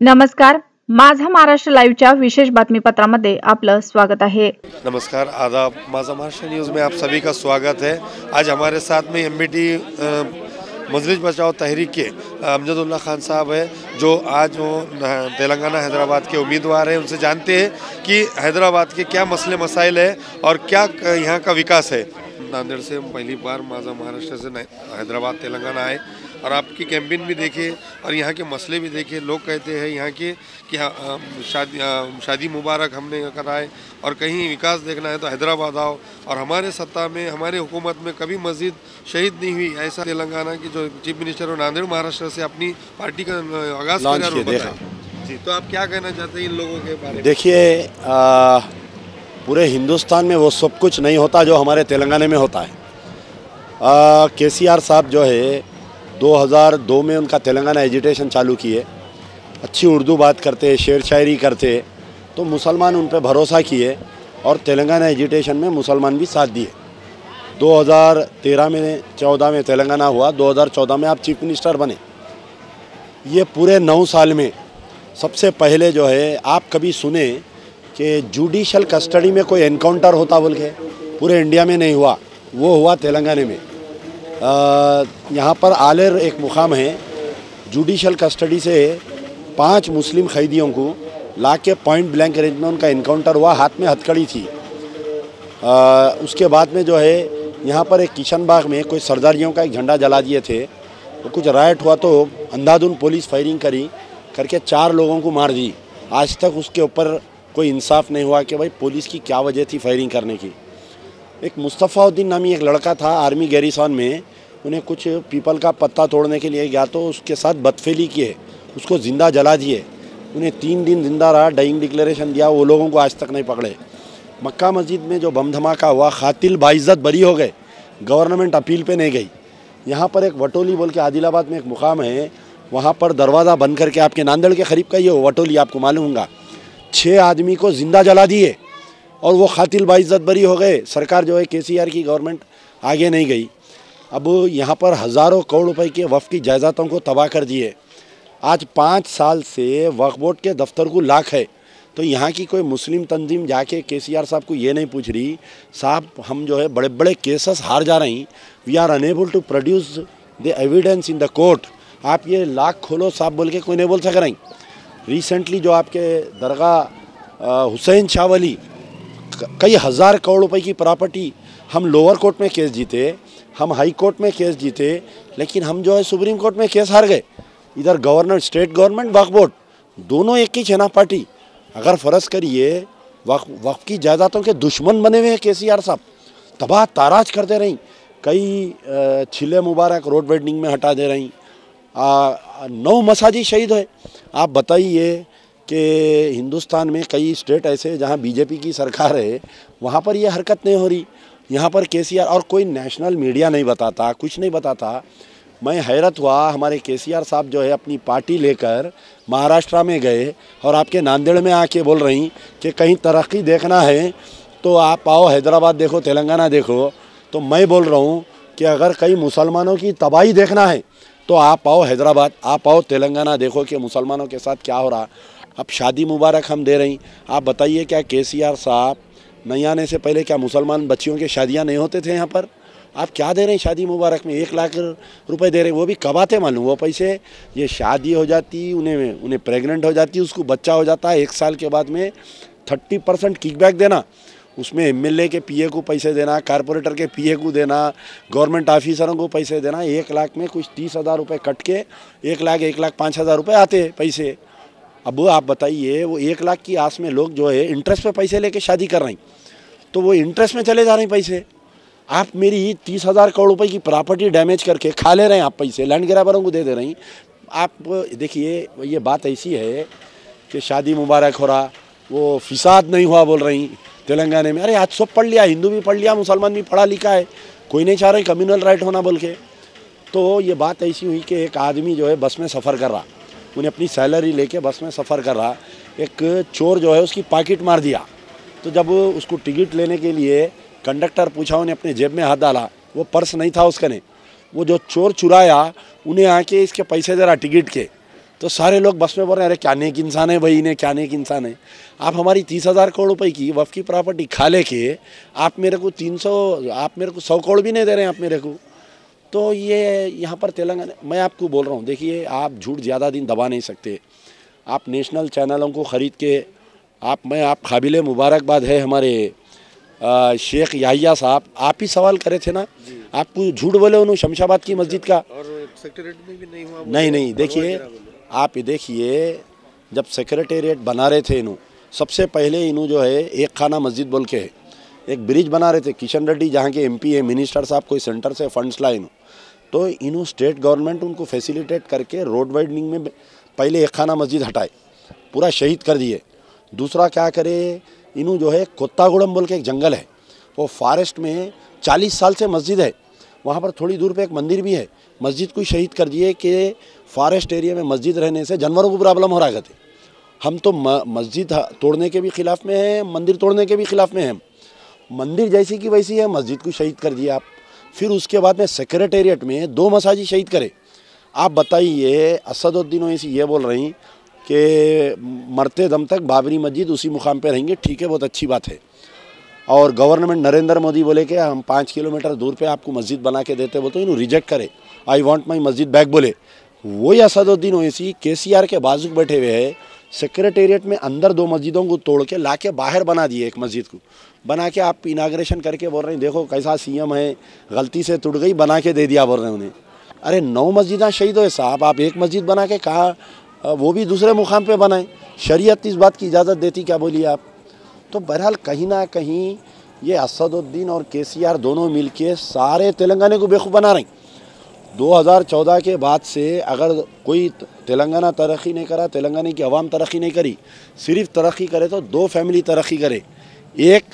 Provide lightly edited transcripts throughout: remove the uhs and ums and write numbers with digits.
नमस्कार, माझा महाराष्ट्र लाईव्हच्या विशेष बातमीपत्रामध्ये आपलं स्वागत है। नमस्कार, आदाब। माझा महाराष्ट्र न्यूज़ में आप सभी का स्वागत है। आज हमारे साथ में एमबीटी मजलिस बचाओ तहरीक के अमजदुल्ला खान साहब है, जो आज वो तेलंगाना हैदराबाद के उम्मीदवार हैं। उनसे जानते हैं कि हैदराबाद के क्या मसले मसाइल है और क्या यहाँ का विकास है। नांदेड़ से पहली बार माझा महाराष्ट्र से हैदराबाद तेलंगाना आए और आपकी कैंपेन भी देखे और यहाँ के मसले भी देखे। लोग कहते हैं यहाँ के कि शादी मुबारक हमने कराए और कहीं विकास देखना है तो हैदराबाद आओ, और हमारे सत्ता में हमारे हुकूमत में कभी मस्जिद शहीद नहीं हुई। ऐसा तेलंगाना की जो चीफ मिनिस्टर और नांदेड़ महाराष्ट्र से अपनी पार्टी का आगाज़ किया। जी, तो आप क्या कहना चाहते हैं इन लोगों के बारे में? देखिए, पूरे हिंदुस्तान में वो सब कुछ नहीं होता जो हमारे तेलंगाना में होता है। केसीआर साहब जो है 2002 में उनका तेलंगाना एजुटेशन चालू किए, अच्छी उर्दू बात करते, शेर शायरी करते, तो मुसलमान उन पर भरोसा किए और तेलंगाना एजुटेशन में मुसलमान भी साथ दिए। 2013 में 14 में तेलंगाना हुआ, 2014 में आप चीफ मिनिस्टर बने। ये पूरे 9 साल में सबसे पहले जो है, आप कभी सुने कि जुडिशल कस्टडी में कोई एनकाउंटर होता बोल के? पूरे इंडिया में नहीं हुआ, वो हुआ तेलंगाना में। यहाँ पर आलेर एक मुकाम है, जुडिशल कस्टडी से 5 मुस्लिम कैदियों को ला के पॉइंट ब्लैंक रेंज में उनका इनकाउंटर हुआ, हाथ में हथकड़ी थी। उसके बाद में जो है यहाँ पर एक किशन बाग में कोई सरदारियों का एक झंडा जला दिए थे, तो कुछ राइट हुआ तो अंधाधुन पुलिस फायरिंग करी करके 4 लोगों को मार दी। आज तक उसके ऊपर कोई इंसाफ नहीं हुआ कि भाई पुलिस की क्या वजह थी फायरिंग करने की। एक मुस्तफ़ाउद्दीन नामी एक लड़का था आर्मी गैरिसन में, उन्हें कुछ पीपल का पत्ता तोड़ने के लिए गया तो उसके साथ बदफेली किए, उसको ज़िंदा जला दिए। उन्हें 3 दिन जिंदा रहा, डाइंग डिक्लेरेशन दिया, वो लोगों को आज तक नहीं पकड़े। मक्का मस्जिद में जो बम धमाका हुआ, खातिल बाइज्जत बरी हो गए, गवर्नमेंट अपील पे नहीं गई। यहाँ पर एक वटोली बोल के आदिलाबाद में एक मुकाम है, वहाँ पर दरवाज़ा बंद करके, आपके नांदेड़ के करीब का ये वटोली, आपको मालूम होगा, 6 आदमी को ज़िंदा जला दिए और वो खातिल बाइज्जत बरी हो गए। सरकार जो है केसीआर की गवर्नमेंट आगे नहीं गई। अब यहाँ पर हज़ारों करोड़ रुपए के वक्फ की जायदादों को तबाह कर दिए। आज 5 साल से वक्फ बोर्ड के दफ्तर को लाख है, तो यहाँ की कोई मुस्लिम तंजीम जाके केसीआर साहब को ये नहीं पूछ रही, साहब हम जो है बड़े बड़े केसेस हार जा रहे हैं, we are unable to produce the evidence in the court, आप ये लाख खोलो साहब बोल के कोई नहीं बोल सक रही। रिसेंटली जो आपके दरगाह हुसैन शाह वली, कई हज़ार करोड़ रुपए की प्रॉपर्टी, हम लोअर कोर्ट में केस जीते, हम हाई कोर्ट में केस जीते, लेकिन हम जो है सुप्रीम कोर्ट में केस हार गए। इधर गवर्नर, स्टेट गवर्नमेंट, वक्फ बोर्ड, दोनों एक ही है ना पार्टी। अगर फ़र्ज़ करिए वक्फ की जायदादों के दुश्मन बने हुए हैं केसीआर साहब, तबाह ताराज करते रहीं, कई छिले मुबारक रोड वेडिंग में हटा दे रही, 9 मसाजिद शहीद हुए। आप बताइए कि हिंदुस्तान में कई स्टेट ऐसे जहां बीजेपी की सरकार है, वहां पर ये हरकत नहीं हो रही। यहाँ पर केसीआर, और कोई नेशनल मीडिया नहीं बताता, कुछ नहीं बताता। मैं हैरत हुआ, हमारे केसीआर साहब जो है अपनी पार्टी लेकर महाराष्ट्र में गए और आपके नांदेड़ में आके बोल रही कि कहीं तरक्की देखना है तो आप आओ हैदराबाद देखो, तेलंगाना देखो। तो मैं बोल रहा हूँ कि अगर कई मुसलमानों की तबाही देखना है तो आप आओ हैदराबाद, आप आओ तेलंगाना, देखो कि मुसलमानों के साथ क्या हो रहा। अब शादी मुबारक हम दे रही, आप बताइए क्या केसीआर साहब नहीं आने से पहले क्या मुसलमान बच्चियों के शादियां नहीं होते थे यहाँ पर? आप क्या दे रहे हैं शादी मुबारक में? 1 लाख रुपए दे रहे हैं, वो भी कब आते मालूम वो पैसे? ये शादी हो जाती, उन्हें प्रेग्नेंट हो जाती, उसको बच्चा हो जाता है, 1 साल के बाद में 30% किकबैक देना, उसमें एमएलए के पीए को पैसे देना, कारपोरेटर के पीए को देना, गवर्नमेंट ऑफिसरों को पैसे देना। 1 लाख में कुछ 30,000 रुपये कट के 1 लाख 5,000 रुपये आते पैसे। अब आप बताइए, वो 1 लाख की आस में लोग जो है इंटरेस्ट पे पैसे लेके शादी कर रहे हैं, तो वो इंटरेस्ट में चले जा रहे हैं पैसे। आप मेरी 30,000 करोड़ रुपए की प्रॉपर्टी डैमेज करके खा ले रहे हैं आप पैसे, लैंड ग्रैबरों को दे रहे हैं। आप देखिए, ये बात ऐसी है कि शादी मुबारक हो रहा, वो फिसाद नहीं हुआ बोल रही तेलंगाना में। अरे आज सब पढ़ लिया, हिंदू भी पढ़ लिया, मुसलमान भी पढ़ा लिखा है, कोई नहीं चाह रही कम्युनल राइट होना बोल के। तो ये बात ऐसी हुई कि एक आदमी जो है बस में सफ़र कर रहा, उन्हें अपनी सैलरी लेके बस में सफ़र कर रहा, एक चोर जो है उसकी पॉकेट मार दिया। तो जब उसको टिकट लेने के लिए कंडक्टर पूछा, उन्हें अपने जेब में हाथ डाला, वो पर्स नहीं था उसका, ने वो जो चोर चुराया उन्हें आके इसके पैसे दे रहा टिकट के। तो सारे लोग बस में बोल रहे हैं अरे क्या नेक इंसान है भाई, इन्हें क्या नेक इंसान है। आप हमारी 30,000 करोड़ रुपए की वफ़ की प्रॉपर्टी खा लेके आप मेरे को 100 करोड़ भी नहीं दे रहे हैं आप मेरे को। तो ये यहाँ पर तेलंगाना, मैं आपको बोल रहा हूँ, देखिए आप झूठ ज़्यादा दिन दबा नहीं सकते। आप नेशनल चैनलों को ख़रीद के आप काबिल मुबारकबाद है हमारे शेख याहिया साहब, आप ही सवाल करे थे ना, आपको झूठ बोले उन्होंने शमशाबाद की मस्जिद का। और सेक्रेटरी में भी नहीं हुआ। नहीं देखिए, आप देखिए जब सेक्रेटेरिएट बना रहे थे इन्हों, सबसे पहले इन्हों जो है एक खाना मस्जिद बोल के एक ब्रिज बना रहे थे। किशन रेड्डी जहाँ के MP है, मिनिस्टर साहब कोई सेंटर से फंड्स लाए इन्हों, तो इन्हों स्टेट गवर्नमेंट उनको फैसिलिटेट करके रोड वाइडनिंग में पहले एक खाना मस्जिद हटाए, पूरा शहीद कर दिए। दूसरा क्या करे, इन्हों जो है कोत्तागुड़म बोल के एक जंगल है, वो फॉरेस्ट में 40 साल से मस्जिद है, वहाँ पर थोड़ी दूर पे एक मंदिर भी है, मस्जिद को शहीद कर दिए कि फॉरेस्ट एरिया में मस्जिद रहने से जानवरों को प्रॉब्लम हो रहा थे। हम तो मस्जिद तोड़ने के भी खिलाफ में हैं, मंदिर तोड़ने के भी खिलाफ में हैं। मंदिर जैसी की वैसी है, मस्जिद को शहीद कर दिया आप। फिर उसके बाद में सेक्रेटेरिएट में 2 मसाजिद शहीद करे। आप बताइए, असदुद्दीन ओवैसी ये बोल रही कि मरते दम तक बाबरी मस्जिद उसी मुकाम पे रहेंगे, ठीक है, बहुत अच्छी बात है। और गवर्नमेंट नरेंद्र मोदी बोले कि हम 5 किलोमीटर दूर पे आपको मस्जिद बना के देते, बोलते इन्हों रिजेक्ट करे, आई वांट माई मस्जिद बैक बोले। वही असदुद्दीन ओवैसी KCR के बाजू बैठे हुए है, सेक्रेटेरिएट में अंदर 2 मस्जिदों को तोड़ के ला के बाहर बना दिए, एक मस्जिद को बना के आप इनाग्रेशन करके बोल रहे हैं देखो कैसा CM है, गलती से टूट गई, बना के दे दिया बोल रहे हैं उन्हें। अरे 9 मस्जिदें शहीद हुए साहब, आप एक मस्जिद बना के कहा, वो भी दूसरे मुकाम पे बनाए। शरीयत इस बात की इजाज़त देती, क्या बोलिए आप। तो बहरहाल कहीं ना कहीं ये असदुद्दीन और KCR दोनों मिलके सारे तेलंगाना को बेवकूफ़ बना रहे। 2014 के बाद से अगर कोई तेलंगाना तरक्की नहीं करा, तेलंगाना की आवाम तरक्की नहीं करी, सिर्फ तरक्की करे तो 2 फैमिली तरक्की करे, एक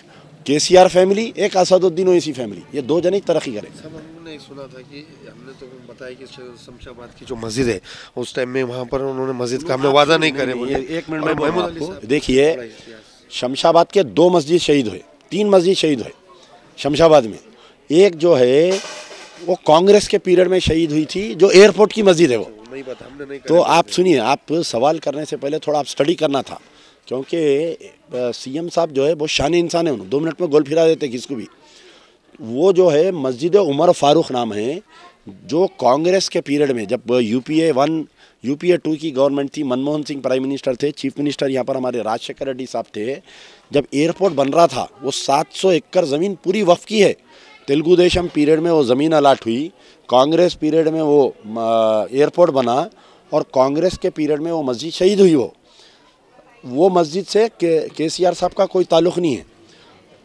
KCR फैमिली, एक असदुद्दीन ओवैसी फैमिली, ये 2 जने तरक्की करे। सब हमने सुना था कि हमने तो बताया कि शमशाबाद की जो मस्जिद है उस टाइम में वहाँ पर उन्होंने मस्जिद का हमने वादा नहीं करे। एक मिनट में आपको देखिए, शमशाबाद के 2 मस्जिद शहीद हुए, 3 मस्जिद शहीद हुए शमशाबाद में। एक जो है वो कांग्रेस के पीरियड में शहीद हुई थी, जो एयरपोर्ट की मस्जिद है वो नहीं पता, हमने नहीं। तो आप सुनिए, आप सवाल करने से पहले थोड़ा आप स्टडी करना था, क्योंकि CM साहब जो है बहुत शानी इंसान है, उन्होंने 2 मिनट में गोल फिरा देते किसको भी। वो जो है मस्जिद उमर फारूक नाम है, जो कांग्रेस के पीरियड में जब UPA 1 UPA 2 की गवर्नमेंट थी, मनमोहन सिंह प्राइम मिनिस्टर थे, चीफ मिनिस्टर यहाँ पर हमारे राजशेखर रेड्डी साहब थे, जब एयरपोर्ट बन रहा था वो 700 एकड़ ज़मीन पूरी वक्फ की है। तेलुगु देशम पीरियड में वो ज़मीन अलाट हुई, कांग्रेस पीरियड में वो एयरपोर्ट बना, और कांग्रेस के पीरियड में वो मस्जिद शहीद हुई। वो मस्जिद से KCR साहब का कोई ताल्लुक़ नहीं है।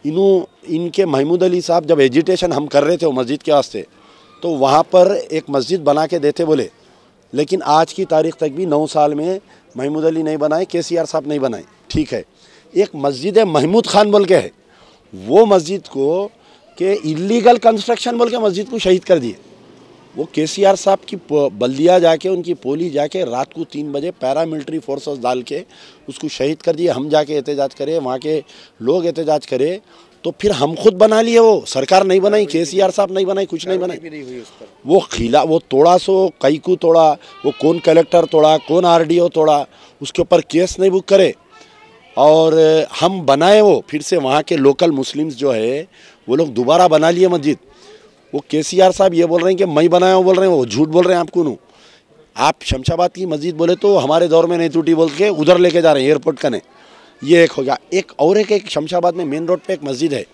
इनके महमूद अली साहब जब एजिटेशन हम कर रहे थे वो मस्जिद के वास्ते, तो वहाँ पर एक मस्जिद बना के देते बोले, लेकिन आज की तारीख तक भी 9 साल में महमूद अली नहीं बनाए, KCR साहब नहीं बनाए, ठीक है। एक मस्जिद महमूद खान बोल के है, वो मस्जिद को के इलीगल कंस्ट्रक्शन बोल के मस्जिद को शहीद कर दिए। वो KCR साहब की बल्दिया जाके, उनकी पोली जाके रात को 3 बजे पैरामिलिट्री फोर्सेस डाल के उसको शहीद कर दिए। हम जाके एहतजाज करे, वहाँ के लोग एहतजाज करे, तो फिर हम खुद बना लिए, वो सरकार नहीं बनाई, KCR साहब नहीं बनाई, कुछ नहीं बनाई। वो तोड़ा सो कई को तोड़ा, वो कौन कलेक्टर तोड़ा, कौन RDO तोड़ा, उसके ऊपर केस नहीं बुक करे, और हम बनाए वो फिर से वहाँ के लोकल मुस्लिम्स जो है वो लोग दोबारा बना लिए मस्जिद। वो KCR साहब ये बोल रहे हैं कि मैं बनाया हूँ, बोल रहे हैं, वो झूठ बोल रहे हैं आपको। नू आप शमशाबाद की मस्जिद बोले तो हमारे दौर में नहीं टूटी बोल के उधर लेके जा रहे हैं एयरपोर्ट का। नहीं, ये एक हो गया। एक शमशाबाद में मेन रोड पे एक मस्जिद है,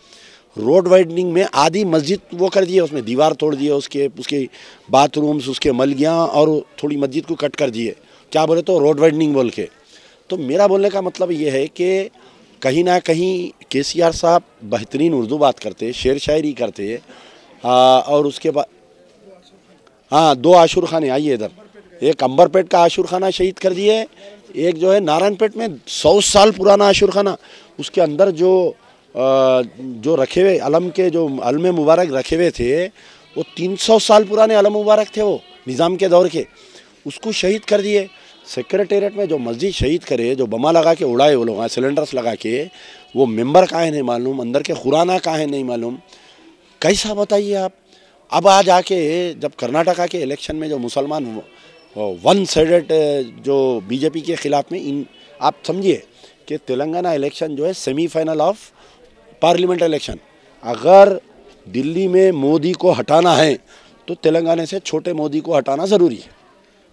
रोड वाइडनिंग में आधी मस्जिद वो कर दिए, उसमें दीवार तोड़ दिए, उसके बाथरूम्स, उसके मलगियाँ, और थोड़ी मस्जिद को कट कर दिए। क्या बोले तो रोड वाइडनिंग बोल के। तो मेरा बोलने का मतलब ये है कि कहीं ना कहीं KCR साहब बेहतरीन उर्दू बात करते, शेर शायरी करते, और उसके बाद 2 आशुर खाने, आइए इधर, एक अंबरपेट का आशुर खाना शहीद कर दिए, एक जो है नारायणपेट में 100 साल पुराना आशुर खाना, उसके अंदर जो रखे हुए अलम के, जो अलम मुबारक रखे हुए थे, वो 300 साल पुराने अलम मुबारक थे, वो निज़ाम के दौर के, उसको शहीद कर दिए। सेक्रेटेरिएट में जो मस्जिद शहीद करे, जो बमा लगा के उड़ाए वो लोग, सिलेंडर्स लगा के, वो मेंबर कहाँ है नहीं मालूम, अंदर के खुराना कहाँ है नहीं मालूम। कैसा बताइए आप। अब आज आके जब कर्नाटका के इलेक्शन में जो मुसलमान वन साइडेड जो बीजेपी के खिलाफ में इन आप समझिए कि तेलंगाना इलेक्शन जो है सेमीफाइनल ऑफ पार्लियामेंट इलेक्शन। अगर दिल्ली में मोदी को हटाना है तो तेलंगाना से छोटे मोदी को हटाना ज़रूरी है।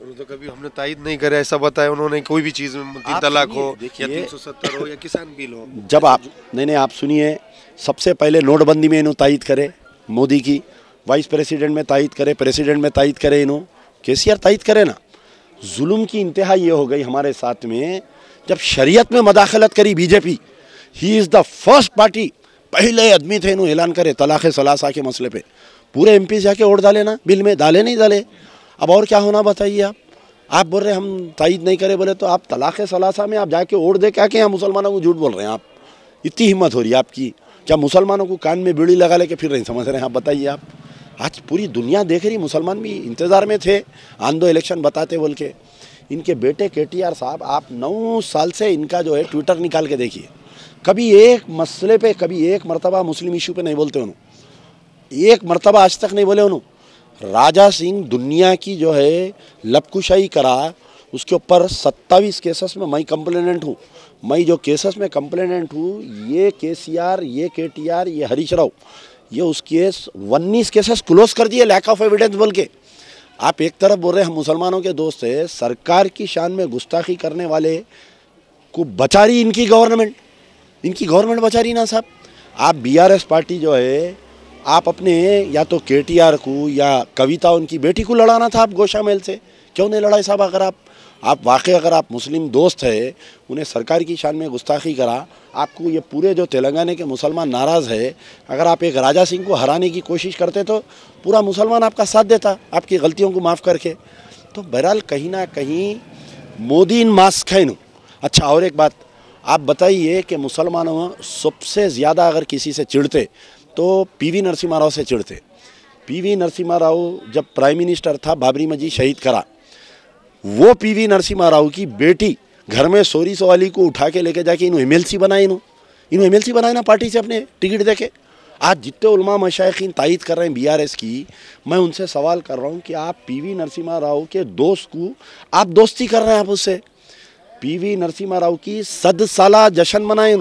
तो कभी हमने तायद नहीं करे ऐसा बताया उन्होंने, कोई भी चीज़ में 3 तलाक हो या 370 हो या किसान बिल हो। जब आप नहीं आप सुनिए, सबसे पहले नोटबंदी में इन्हों तायद करे मोदी की, वाइस प्रेसिडेंट में तायद करे, प्रेसिडेंट में तायद करे, इन्हों केसीआर तायद करे ना। जुल्म की इंतहा ये हो गई हमारे साथ में जब शरीयत में मदाखलत करी BJP. He is the first party, पहले आदमी थे इन्हों ऐलान करे तलाक़ सलासा के मसले पे। पूरे एमपी जाके वोट डाले ना बिल में, डाले नहीं डाले। अब और क्या होना बताइए आप बोल रहे हम तायद नहीं करे बोले तो आप तलाक़ सलासा में आप जाके वोट दे क्या कि यहाँ मुसलमानों को झूठ बोल रहे हैं आप। इतनी हिम्मत हो रही है आपकी, क्या मुसलमानों को कान में बीड़ी लगा लेके फिर नहीं समझ रहे हैं आप? बताइए आप। आज पूरी दुनिया देख रही, मुसलमान भी इंतज़ार में थे आंदो इलेक्शन बताते बोल के। इनके बेटे KTR साहब, आप 9 साल से इनका जो है ट्विटर निकाल के देखिए, कभी एक मसले पे, कभी एक मरतबा मुस्लिम इशू पे नहीं बोलते उन्होंने, एक मरतबा आज तक नहीं बोले उन्होंने। राजा सिंह दुनिया की जो है लपकुशाई करा, उसके ऊपर 27 केसेस में मैं कंप्लेनेंट हूँ। मैं जो केसेस में कंप्लेनेंट हूँ, ये KCR, ये KTR, ये हरीश राव, ये उस केस 19 केसेस क्लोज कर दिए लैक ऑफ एविडेंस बोल के। आप एक तरफ बोल रहे हैं हम मुसलमानों के दोस्त हैं, सरकार की शान में गुस्ताखी करने वाले को बचा रही इनकी गवर्नमेंट, इनकी गवर्नमेंट बचा रही ना साहब। आप BRS पार्टी जो है, आप अपने या तो KTR को या कविता उनकी बेटी को लड़ाना था आप गोशा महल से, क्यों नहीं लड़ाई साहब? अगर आप वाकई अगर आप मुस्लिम दोस्त है, उन्हें सरकार की शान में गुस्ताखी करा, आपको ये पूरे जो तेलंगाना के मुसलमान नाराज़ है, अगर आप एक राजा सिंह को हराने की कोशिश करते तो पूरा मुसलमान आपका साथ देता आपकी गलतियों को माफ़ करके। तो बहरहाल कहीं ना कहीं मोदी इन मास्क है। अच्छा, और एक बात आप बताइए कि मुसलमानों सबसे ज़्यादा अगर किसी से चिढ़ते तो PV नरसिम्हा राव से चिढ़ते। PV नरसिम्हा राव जब प्राइम मिनिस्टर था, बाबरी मस्जिद शहीद करा, वो PV नरसिम्हा राव की बेटी घर में सोरी सवाली को उठा के लेके जाके इन्हों MLC बनाए, इन्हों MLC बनाए ना पार्टी से अपने टिकट देके। आज जितने उलमा मशाइखीन तायद कर रहे हैं BRS की, मैं उनसे सवाल कर रहा हूँ कि आप PV नरसिम्हा राव के दोस्त को आप दोस्ती कर रहे हैं आप उससे। PV नरसिम्हा राव की 100 साला जश्न मनाए,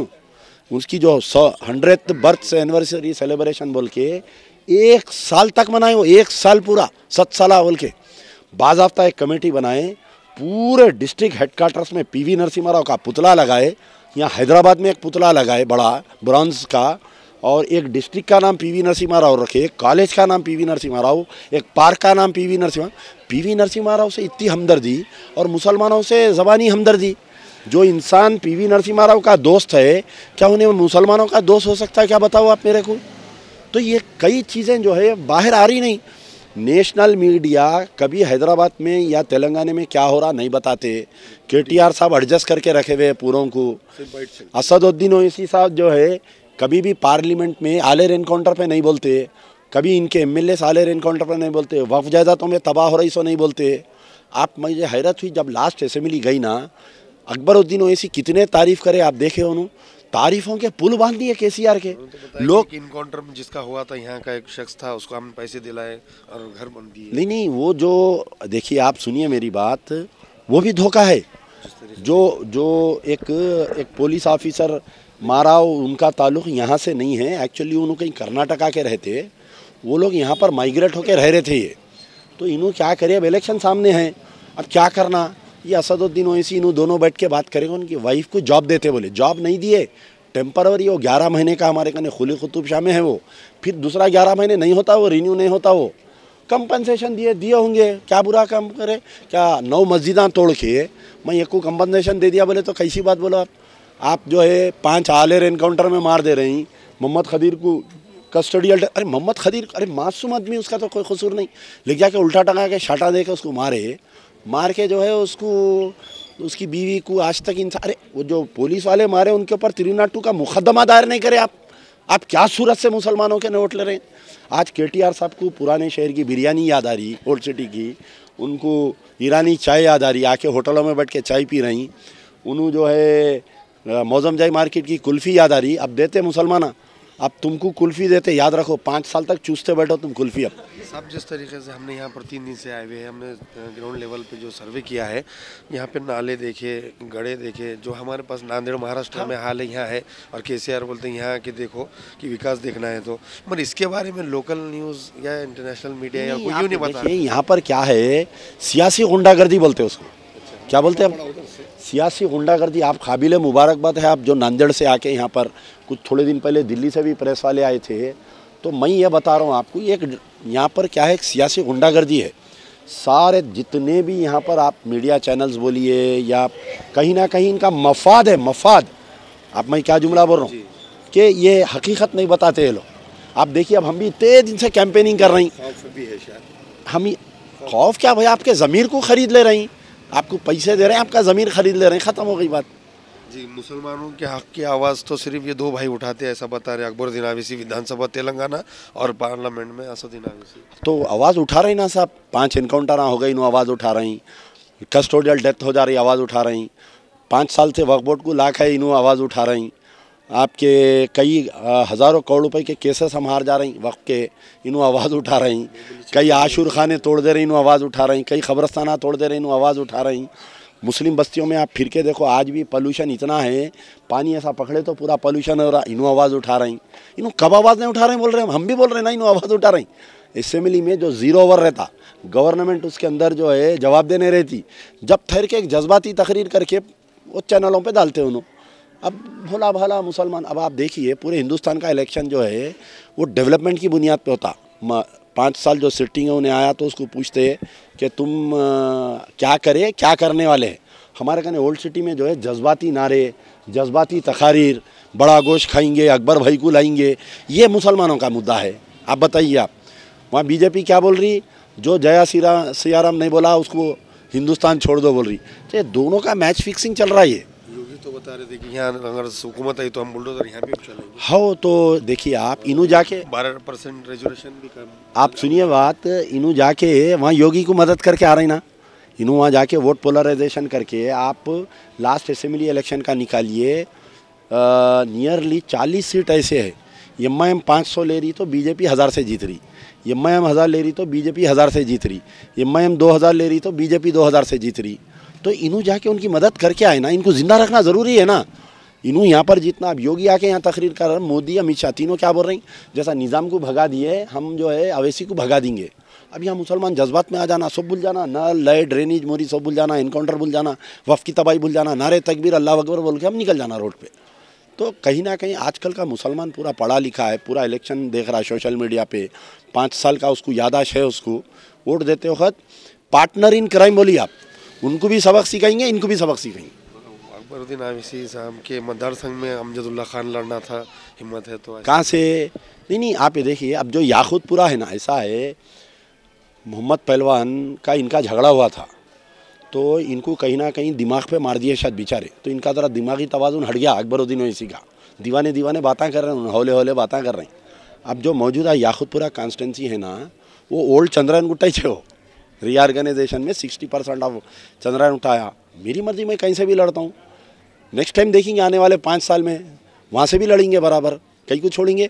उसकी जो 100th बर्थ एनिवर्सरी सेलिब्रेशन बोल के 1 साल तक मनाए, वो 1 साल पूरा 7 साल बोल के बाज़ाब्ता एक कमेटी बनाए, पूरे डिस्ट्रिक्ट हेडक्वार्टर्स में PV नरसिम्हा राव का पुतला लगाए। यहाँ हैदराबाद में एक पुतला लगाए बड़ा ब्रॉन्ज का, और एक डिस्ट्रिक्ट का नाम PV नरसिम्हा राव रखे, एक कॉलेज का नाम PV नरसिम्हा राव, एक पार्क का नाम PV नरसिम्हा राव से इतनी हमदर्दी, और मुसलमानों से ज़बानी हमदर्दी। जो इंसान PV नरसिम्हा राव का दोस्त है, क्या उन्हें मुसलमानों का दोस्त हो सकता है? क्या बताओ आप मेरे को। तो ये कई चीज़ें जो है बाहर आ रही नहीं। नेशनल मीडिया कभी हैदराबाद में या तेलंगाना में क्या हो रहा नहीं बताते। KTR साहब एडजस्ट करके रखे हुए पूरों को। असदुद्दीन ओवैसी साहब जो है कभी भी पार्लियामेंट में आलेर एनकाउंटर पे नहीं बोलते, कभी इनके MLA आलेर एनकाउंटर पे नहीं बोलते, वक्फ जायदादों में तबाह हो रही सो नहीं बोलते। आप मुझे हैरत हुई जब लास्ट असेंबली गई ना, अकबरुद्दीन ओवैसी कितने तारीफ़ करे आप देखे उन्होंने, तारीफों के पुल बांध दिए KCR के लोग। इनकाउंटर में जिसका हुआ था यहाँ का एक शख्स था, उसको हमने पैसे दिलाए और घर बन दिए। नहीं, वो जो देखिए आप सुनिए मेरी बात, वो भी धोखा है। जो एक पुलिस ऑफिसर मारा, उनका ताल्लुक़ यहाँ से नहीं है, एक्चुअली उन्होंने कहीं कर्नाटका के रहते, वो लोग यहाँ पर माइग्रेट होकर रह रहे थे। ये तो इन्हों क्या करे, अब इलेक्शन सामने है, अब क्या करना। ये असदुद्दीन ओवैसी इन्हों दोनों बैठ के बात करेंगे, उनकी वाइफ को जॉब देते, बोले जॉब नहीं दिए, टेम्पररी, वो 11 महीने का हमारे कने खुली कुतुब शाह में है वो, फिर दूसरा 11 महीने नहीं होता, वो रिन्यू नहीं होता, वो कंपनसेशन दिए होंगे। क्या बुरा काम करे, क्या 9 मस्जिदां तोड़ के मैं एक को कंपनसेशन दे दिया बोले तो कैसी बात बोलो आप जो है 5 आलेर एनकाउंटर में मार दे रही। मोहम्मद खदीर को कस्टडियल, अरे मोहम्मद खदीर, अरे मासूम आदमी, उसका तो कोई कसूर नहीं, लेके जाके उल्टा टंगा के शाटा दे के उसको मार के जो है उसको, उसकी बीवी को आज तक इंसान, अरे वो जो पुलिस वाले मारे उनके ऊपर 302 का मुकदमा दायर नहीं करे। आप क्या सूरत से मुसलमानों के नोट ले रहे हैं। आज KTR साहब को पुराने शहर की बिरयानी याद आ रही, ओल्ड सिटी की, उनको ईरानी चाय याद आ रही, आके होटलों में बैठ के चाय पी रही, उन्होंने जो है मौजम जाई मार्केट की कुल्फ़ी याद आ रही। अब देते मुसलमान, अब तुमको कुल्फ़ी देते, याद रखो 5 साल तक चूसते बैठो तुम कुल्फ़ी। अब सब जिस तरीके से हमने यहाँ पर 3 दिन से आए हुए हैं, हमने ग्राउंड लेवल पे जो सर्वे किया है, यहाँ पे नाले देखे, गड्ढे देखे, जो हमारे पास नांदेड़ महाराष्ट्र में हाल है यहाँ है, और केसीआर बोलते हैं यहाँ के देखो कि विकास देखना है। तो मगर इसके बारे में लोकल न्यूज़ या इंटरनेशनल मीडिया या कोई यूँ नहीं बता रहा। यहाँ पर क्या है, सियासी गुंडागर्दी बोलते हैं उसको। क्या बोलते हैं? सियासी गुंडागर्दी। आप काबिल मुबारकबाद है, आप जो नांदेड़ से आके यहाँ पर कुछ थोड़े दिन पहले दिल्ली से भी प्रेस वाले आए थे, तो मैं ये बता रहा हूँ आपको, एक यहाँ पर क्या है, एक सियासी गुंडागर्दी है। सारे जितने भी यहाँ पर आप मीडिया चैनल्स बोलिए या कहीं ना कहीं इनका मफाद है, मफाद। आप मैं क्या जुमला बोल रहा हूँ कि ये हकीकत नहीं बताते ये लोग। आप देखिए, अब हम भी इतने दिन से कैंपेनिंग कर रही हैं, हम खौफ क्या भाई, आपके ज़मीर को ख़रीद ले रही, आपको पैसे दे रहे हैं, आपका ज़मीर ख़रीद ले रहे हैं, ख़त्म हो गई बात। जी, मुसलमानों के हक की आवाज़ तो सिर्फ ये 2 भाई उठाते हैं, ऐसा बता रहे अकबरुद्दीन ओवैसी विधानसभा तेलंगाना और पार्लियामेंट में असदुद्दीन ओवैसी। तो आवाज़ उठा रही ना साहब, 5 इनकाउंटर हो गई, इन्हों आवाज़ उठा रही, कस्टोडियल डेथ हो जा रही, आवाज़ उठा रही, 5 साल से वक्फ बोर्ड को लाख है, इन्हों आवाज़ उठा रही, आपके कई हज़ारों करोड़ रुपए के केसेस हम हार जा रही वक्फ के, इन्हों आवाज़ उठा रही, कई आशूर खाने तोड़ दे रही, इन्हों आवाज़ उठा रही, कई खबरस्ताना तोड़ दे रही, इन्हों आवाज़ उठा रही। मुस्लिम बस्तियों में आप फिर के देखो, आज भी पोल्यूशन इतना है, पानी ऐसा पकड़े तो पूरा पोल्यूशन हो रहा, इन्हों आवाज़ उठा रही। इन्हों कब आवाज़ नहीं उठा रहे बोल रहे हैं, हम भी बोल रहे हैं ना, इन्हों आवाज़ उठा रही। असेंबली में जो 0 ओवर रहता, गवर्नमेंट उसके अंदर जो है जवाब देने रहती, जब ठहर के एक जज्बाती तकरीर करके वो चैनलों पे डालते उन्होंने। अब भोला भाला मुसलमान, अब आप देखिए पूरे हिंदुस्तान का इलेक्शन जो है वो डेवलपमेंट की बुनियाद पे होता। 5 साल जो सिटिंग है उन्हें आया तो उसको पूछते कि तुम क्या करे, क्या करने वाले हैं। हमारे कहने ओल्ड सिटी में जो है जज्बाती नारे, जज्बाती तकारीर, बड़ा गोश्त खाएंगे, अकबर भाई को लाएंगे, ये मुसलमानों का मुद्दा है। आप बताइए, आप वहाँ बीजेपी क्या बोल रही, जो जया सियाराम नहीं बोला उसको हिंदुस्तान छोड़ दो बोल रही। तो दोनों का मैच फिक्सिंग चल रहा है। ये तो बता रहे थे कि यहाँ अगर हुकूमत आई तो हम बुलडोजर यहाँ भी चलेंगे। हाँ, तो देखिए आप इनू जाके 12% रेजोल्यूशन भी कम। आप सुनिए बात, इनू जाके वहाँ योगी को मदद करके आ रही ना, इनू वहाँ जाके वोट पोलराइजेशन करके आप लास्ट असेंबली इलेक्शन का निकालिए, नियरली 40 सीट ऐसे है, एमआईएम 500 ले रही तो बीजेपी 1000 से जीत रही, एमआईएम 1000 ले रही तो बीजेपी 1000 से जीत रही, एमआईएम 2000 ले रही तो बीजेपी 2000 से जीत रही। तो इन्हों जाके उनकी मदद करके आए ना, इनको जिंदा रखना ज़रूरी है ना। इन्हों यहाँ पर जितना, अब योगी आके यहाँ तकरीर कर रहे हैं, मोदी अमित शाह तीनों क्या बोल रहे हैं, जैसा निज़ाम को भगा दिए हम जो है अवैसी को भगा देंगे। अब यहाँ मुसलमान जज्बात में आ जाना, सब भूल जाना, नल लाइट ड्रेनेज मोरी सब भूल जाना, इनकाउंटर भूल जाना, वफ़ की तबाही भूल जाना, नारे तकबीर अल्लाह अकबर बोल के हम निकल जाना रोड पर। तो कहीं ना कहीं आजकल का मुसलमान पूरा पढ़ा लिखा है, पूरा इलेक्शन देख रहा है सोशल मीडिया पे, 5 साल का उसको यादाश्त है, उसको वोट देते वक्त पार्टनर इन क्राइम बोली आप, उनको भी सबक सिखाएंगे, इनको भी सबक सिखाएंगे। अकबरुद्दीन ओवैसी साहब के मतदार संघ में अमजदुल्ला खान लड़ना था, हिम्मत है तो कहाँ से? नहीं, आप ये देखिए, अब जो याकूतपुरा है ना, ऐसा है, मोहम्मद पहलवान का इनका झगड़ा हुआ था, तो इनको कहीं ना कहीं दिमाग पे मार दिए शायद बेचारे, तो इनका ज़रा दिमागी तवाज़ुन हट गया अकबरुद्दीन ओवैसी का। दीवाने दीवाने बातें कर रहे हैं, हौले हौले बातें कर रहे हैं। अब जो मौजूदा याकूतपुरा कॉन्स्टिट्यूंसी है ना, वो ओल्ड चंद्रायन गुट्टा ही हो, रीऑर्गेनाइजेशन में 60% ऑफ चंद्रायन उठाया। मेरी मर्जी, मैं कहीं से भी लड़ता हूँ। नेक्स्ट टाइम देखेंगे आने वाले 5 साल में वहाँ से भी लड़ेंगे बराबर, कहीं को छोड़ेंगे।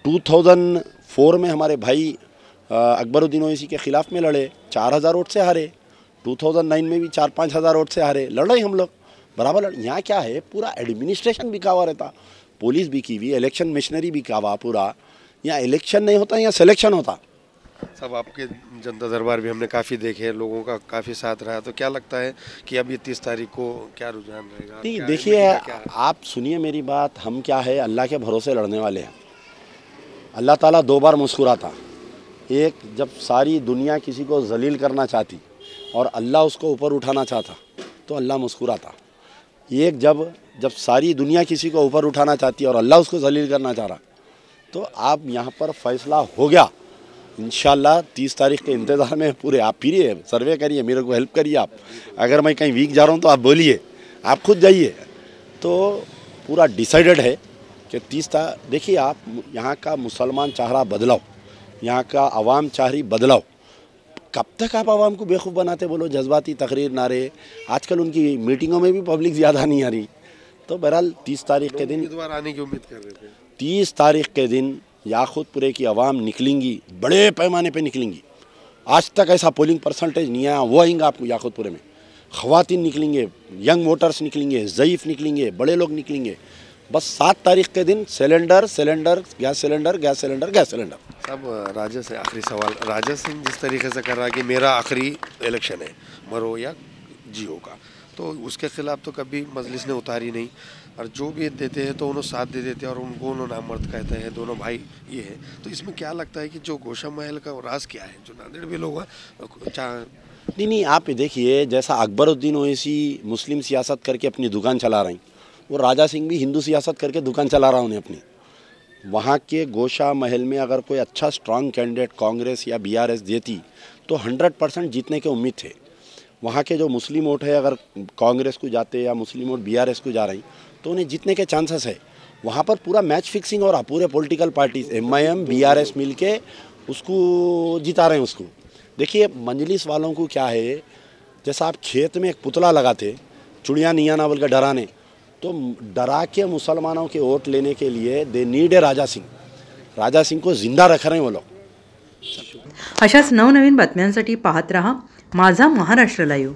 2004 में हमारे भाई अकबरुद्दीन ओवैसी के ख़िलाफ़ में लड़े, 4000 वोट से हारे। 2009 में भी 4-5 हज़ार वोट से हारे, लड़े हम लोग बराबर लड़। यहाँ क्या है, पूरा एडमिनिस्ट्रेशन बिका हुआ रहता, पुलिस बिकी हुई, इलेक्शन मशीनरी बिका हुआ पूरा। यहाँ इलेक्शन नहीं होता, यहाँ सिलेक्शन होता। सब आपके जनता दरबार भी हमने काफ़ी देखे, लोगों का काफ़ी साथ रहा, तो क्या लगता है कि अब ये 30 तारीख को क्या रुझान रहेगा? नहीं देखिए, आप सुनिए मेरी बात, हम क्या है, अल्लाह के भरोसे लड़ने वाले हैं। अल्लाह ताला 2 बार मुस्कुराता, एक जब सारी दुनिया किसी को जलील करना चाहती और अल्लाह उसको ऊपर उठाना चाहता तो अल्लाह मुस्कुराता। एक जब सारी दुनिया किसी को ऊपर उठाना चाहती और अल्लाह उसको जलील करना चाह रहा, तो आप यहाँ पर फैसला हो गया इंशाल्लाह। 30 तारीख के इंतज़ार में पूरे आप फिरिए, सर्वे करिए, मेरे को हेल्प करिए आप। अगर मैं कहीं वीक जा रहा हूँ तो आप बोलिए, आप खुद जाइए। तो पूरा डिसाइडेड है कि 30 तारीख, देखिए आप, यहाँ का मुसलमान चाह रहा बदलाव, यहाँ का आवाम चाह रही बदलाव। कब तक आप आवाम को बेवकूफ़ बनाते बोलो, जज्बाती तकरीर नारे। आजकल उनकी मीटिंगों में भी पब्लिक ज़्यादा नहीं आ रही। तो बहरहाल 30 तारीख के दिन उम्मीदवार आने की उम्मीद कर रहे थे। 30 तारीख के दिन याकूतपुरे की आवाम निकलेंगी, बड़े पैमाने पे निकलेंगी। आज तक ऐसा पोलिंग परसेंटेज नहीं आया, वो आएंगे आपको याकूतपुरे में। ख़वातीन निकलेंगे, यंग वोटर्स निकलेंगे, ज़ईफ़ निकलेंगे, बड़े लोग निकलेंगे। बस 7 तारीख के दिन cylinder cylinder gas cylinder gas cylinder gas cylinder. सब राजा से आखिरी सवाल, राजा सिंह जिस तरीके से कर रहा है कि मेरा आखिरी इलेक्शन है, मरो या जियो का, तो उसके खिलाफ तो कभी मजलिस ने उतारी नहीं, और जो भी देते हैं तो उन्होंने साथ दे देते हैं और उनको उन्होंने नामर्द कहते हैं, दोनों भाई ये है। तो इसमें क्या लगता है कि जो गोशा महल का राज क्या है, जो नांदेड़ भी लोग नहीं, आप देखिए, जैसा अकबरुद्दीन ओवैसी मुस्लिम सियासत करके अपनी दुकान चला रहे हैं, वो राजा सिंह भी हिंदू सियासत करके दुकान चला रहा उन्हें अपनी। वहाँ के गोशा महल में अगर कोई अच्छा स्ट्रांग कैंडिडेट कांग्रेस या बीआरएस देती तो 100% जीतने के उम्मीद थे। वहाँ के जो मुस्लिम वोट है, अगर कांग्रेस को जाते या मुस्लिम वोट बीआरएस को जा रही तो उन्हें जीतने के चांसेस है। वहाँ पर पूरा मैच फिक्सिंग और पूरे पॉलिटिकल पार्टीज एमआईएम बीआरएस मिल के उसको जिता रहे हैं उसको। देखिए, मजलिस वालों को क्या है, जैसा आप खेत में एक पुतला लगाते, चुड़िया नहीं आना बोल के डराने, तो डरा के मुसलमानों के वोट लेने के लिए they need a Raja Singh. Raja Singh को जिंदा रख रहे हैं वो लोग। अशाच नवनवीन बातम्यांसाठी पाहत रहा माझा महाराष्ट्र लाईव्ह।